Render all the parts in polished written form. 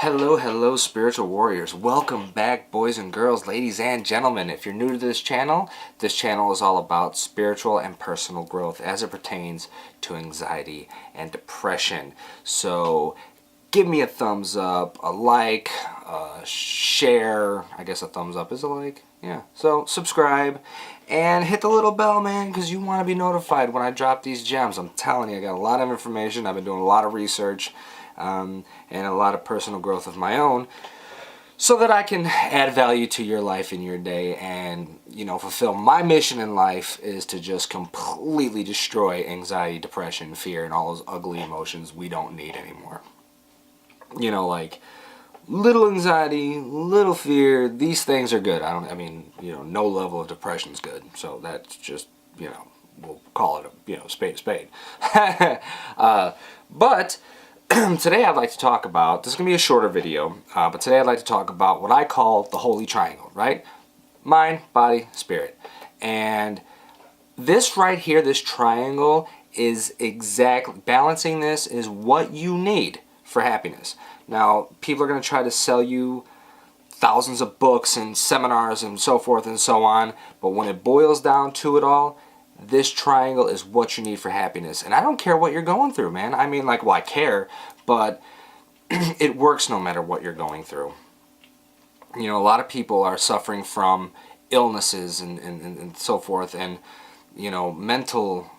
Hello, hello, spiritual warriors. Welcome back, boys and girls, ladies and gentlemen. If you're new to this channel is all about spiritual and personal growth as it pertains to anxiety and depression. So give me a thumbs up, a like, a share. I guess a thumbs up is a like. Yeah. So subscribe and hit the little bell, man, because you want to be notified when I drop these gems. I'm telling you, I got a lot of information. I've been doing a lot of research. And a lot of personal growth of my own so that I can add value to your life and your day and, fulfill my mission in life is to just completely destroy anxiety, depression, fear, and all those ugly emotions we don't need anymore. Like little anxiety, little fear, these things are good. No level of depression is good. So that's just, we'll call it a, spade a spade. But today I'd like to talk about, this is going to be a shorter video, but today I'd like to talk about what I call the holy triangle, right? Mind, body, spirit. And this right here, this triangle is exactly, balancing this is what you need for happiness. Now, people are going to try to sell you thousands of books and seminars and so forth and so on, but when it boils down to it all, this triangle is what you need for happiness. And I don't care what you're going through, man. I care, but it works no matter what you're going through. A lot of people are suffering from illnesses and so forth, and, mental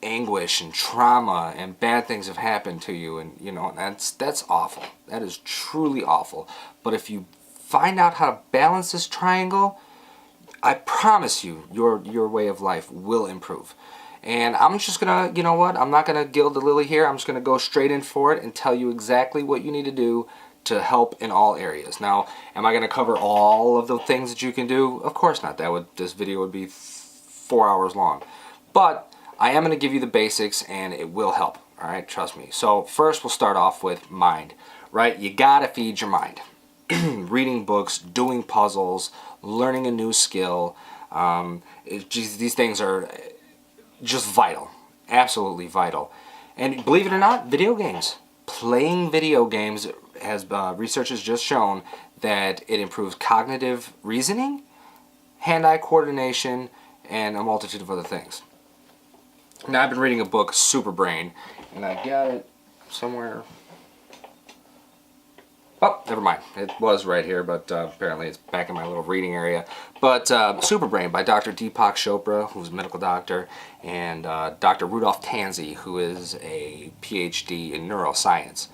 anguish and trauma, and bad things have happened to you, and, that's awful. That is truly awful. But if you find out how to balance this triangle, I promise you, your way of life will improve. And I'm just going to, I'm not going to gild the lily here. I'm just going to go straight in for it and tell you exactly what you need to do to help in all areas. Now, am I going to cover all of the things that you can do? Of course not. This video would be 4 hours long. But I am going to give you the basics and it will help. All right, trust me. So first we'll start off with mind, right? You got to feed your mind. Reading books, doing puzzles, learning a new skill. These things are just vital, absolutely vital. And believe it or not, video games. Playing video games has research has just shown that it improves cognitive reasoning, hand-eye coordination, and a multitude of other things. Now, I've been reading a book, Super Brain, and I got it somewhere. Oh, never mind. It was right here, but apparently it's back in my little reading area. But Super Brain by Dr. Deepak Chopra, who's a medical doctor, and Dr. Rudolph Tanzi, who is a PhD in neuroscience.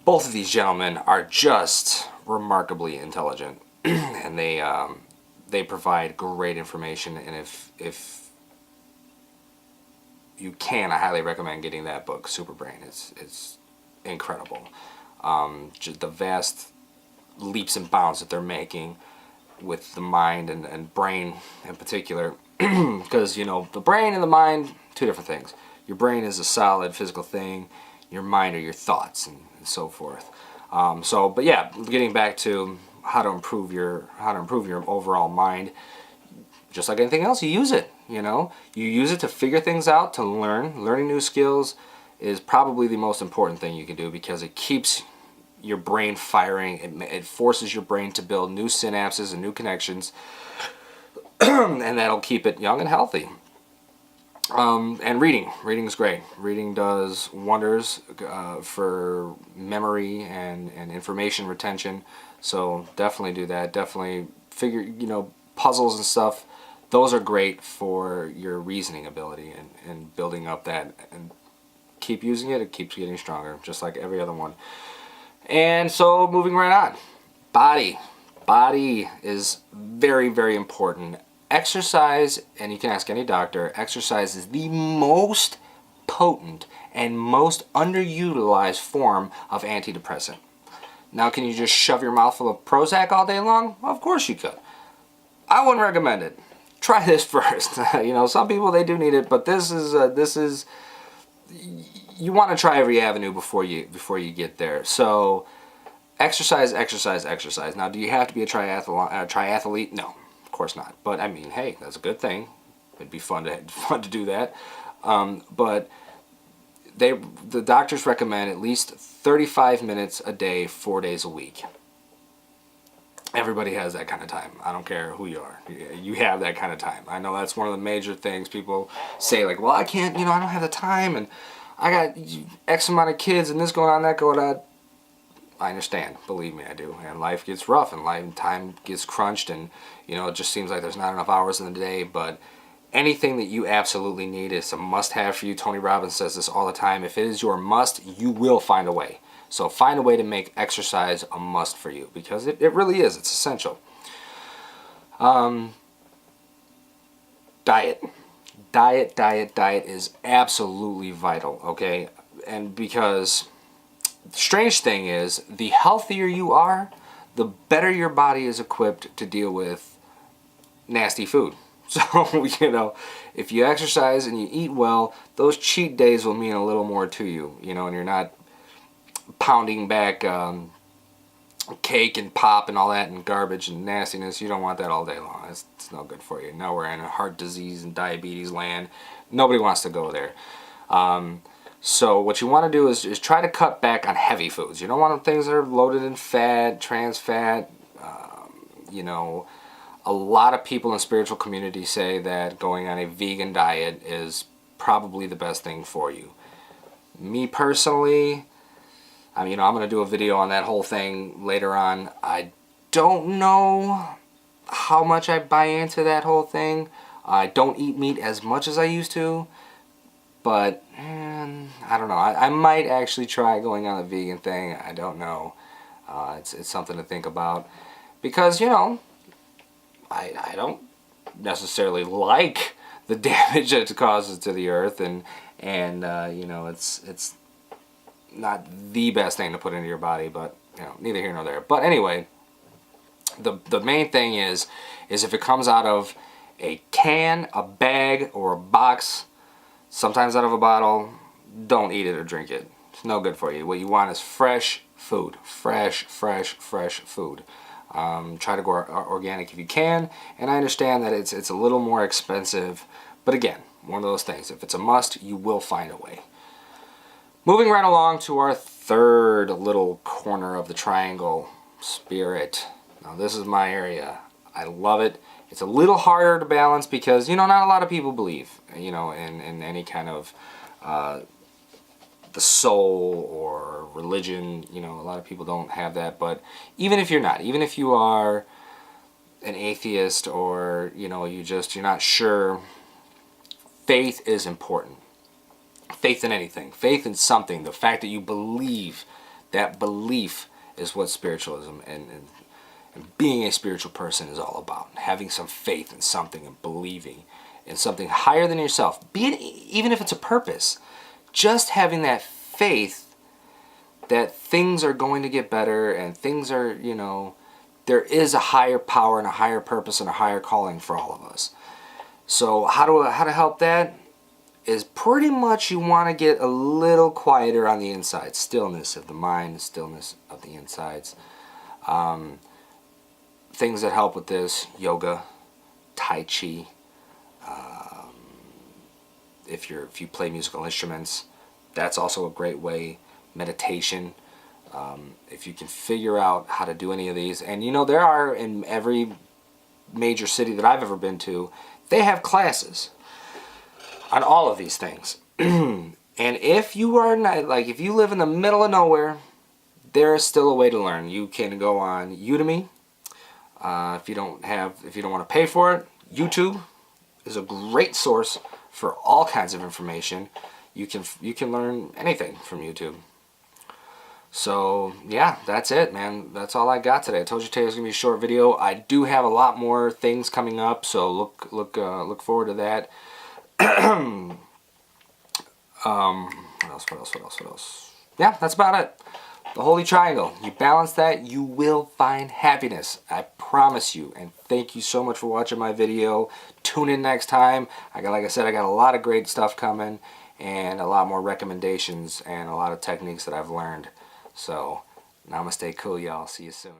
Both of these gentlemen are just remarkably intelligent, and they provide great information. And if you can, I highly recommend getting that book, Super Brain. It's incredible. Just the vast leaps and bounds that they're making with the mind and brain in particular. Because, the brain and the mind, two different things. Your brain is a solid physical thing. Your mind are your thoughts and so forth. But yeah, getting back to how to improve your overall mind. Just like anything else, you use it. You use it to figure things out, to learn. Learning new skills is probably the most important thing you can do because it keeps your brain firing. It forces your brain to build new synapses and new connections, and that'll keep it young and healthy. And reading is great. Reading does wonders for memory and information retention. So definitely do that. Definitely figure, puzzles and stuff. Those are great for your reasoning ability and building up that. And keep using it. It keeps getting stronger, just like every other one. And so moving right on. Body is very, very important. Exercise, and you can ask any doctor, exercise is the most potent and most underutilized form of antidepressant. Now, can you just shove your mouth full of Prozac all day long? Well, of course you could. I wouldn't recommend it. Try this first. Some people, they do need it, but this is you want to try every avenue before you get there. So exercise. Now, do you have to be a triathlete? No, of course not. But hey, that's a good thing. It'd be fun to do that. But the doctors recommend at least 35 minutes a day, 4 days a week. Everybody has that kind of time. I don't care who you are. You have that kind of time. I know that's one of the major things people say, like, well, I can't, I don't have the time, and I got X amount of kids, and this going on, that going on. I understand. Believe me, I do. And life gets rough, and time gets crunched, and, it just seems like there's not enough hours in the day, but anything that you absolutely need is a must-have for you. Tony Robbins says this all the time. If it is your must, you will find a way. So find a way to make exercise a must for you, because it really is. It's essential. Diet. Diet is absolutely vital, okay? And because the strange thing is, the healthier you are, the better your body is equipped to deal with nasty food. So, if you exercise and you eat well, those cheat days will mean a little more to you, and you're not pounding back cake and pop and all that and garbage and nastiness. You don't want that all day long. It's no good for you. Now we're in a heart disease and diabetes land. Nobody wants to go there. So what you want to do is try to cut back on heavy foods. You don't want things that are loaded in fat, trans fat. A lot of people in the spiritual community say that going on a vegan diet is probably the best thing for you. Me personally, I'm going to do a video on that whole thing later on. I don't know how much I buy into that whole thing. I don't eat meat as much as I used to, but I don't know. I might actually try going on a vegan thing. I don't know. It's something to think about, because I don't necessarily like the damage it causes to the earth, and it's not the best thing to put into your body, but neither here nor there. But anyway, the main thing is if it comes out of a can, a bag, or a box, sometimes out of a bottle, don't eat it or drink it. It's no good for you. What you want is fresh food. Fresh food. Try to go organic if you can, and I understand that it's a little more expensive, but again, one of those things. If it's a must, you will find a way. Moving right along to our third little corner of the triangle, spirit. Now this is my area. I love it. It's a little harder to balance because, not a lot of people believe, in any kind of the soul or religion. A lot of people don't have that. But even if you're not, even if you are an atheist, or, you're not sure, faith is important. Faith in anything. Faith in something. The fact that you believe, that belief is what spiritualism and being a spiritual person is all about. Having some faith in something and believing in something higher than yourself. Even if it's a purpose. Just having that faith that things are going to get better, and things are, there is a higher power and a higher purpose and a higher calling for all of us. So how to help that is pretty much you want to get a little quieter on the inside. Stillness of the mind, stillness of the insides. Things that help with this: yoga, tai chi. If you play musical instruments, that's also a great way. Meditation. If you can figure out how to do any of these, and there are, in every major city that I've ever been to, they have classes on all of these things. And if you are not, if you live in the middle of nowhere, there is still a way to learn. You can go on Udemy. If you don't want to pay for it, YouTube is a great source for all kinds of information. You can learn anything from YouTube. So yeah, that's it, man. That's all I got today. I told you today was gonna be a short video. I do have a lot more things coming up, so look forward to that. What else? Yeah, that's about it. The Holy Triangle. You balance that, you will find happiness. I promise you. And thank you so much for watching my video. Tune in next time. Like I said, I got a lot of great stuff coming, and a lot more recommendations and a lot of techniques that I've learned. So, namaste cool, y'all. See you soon.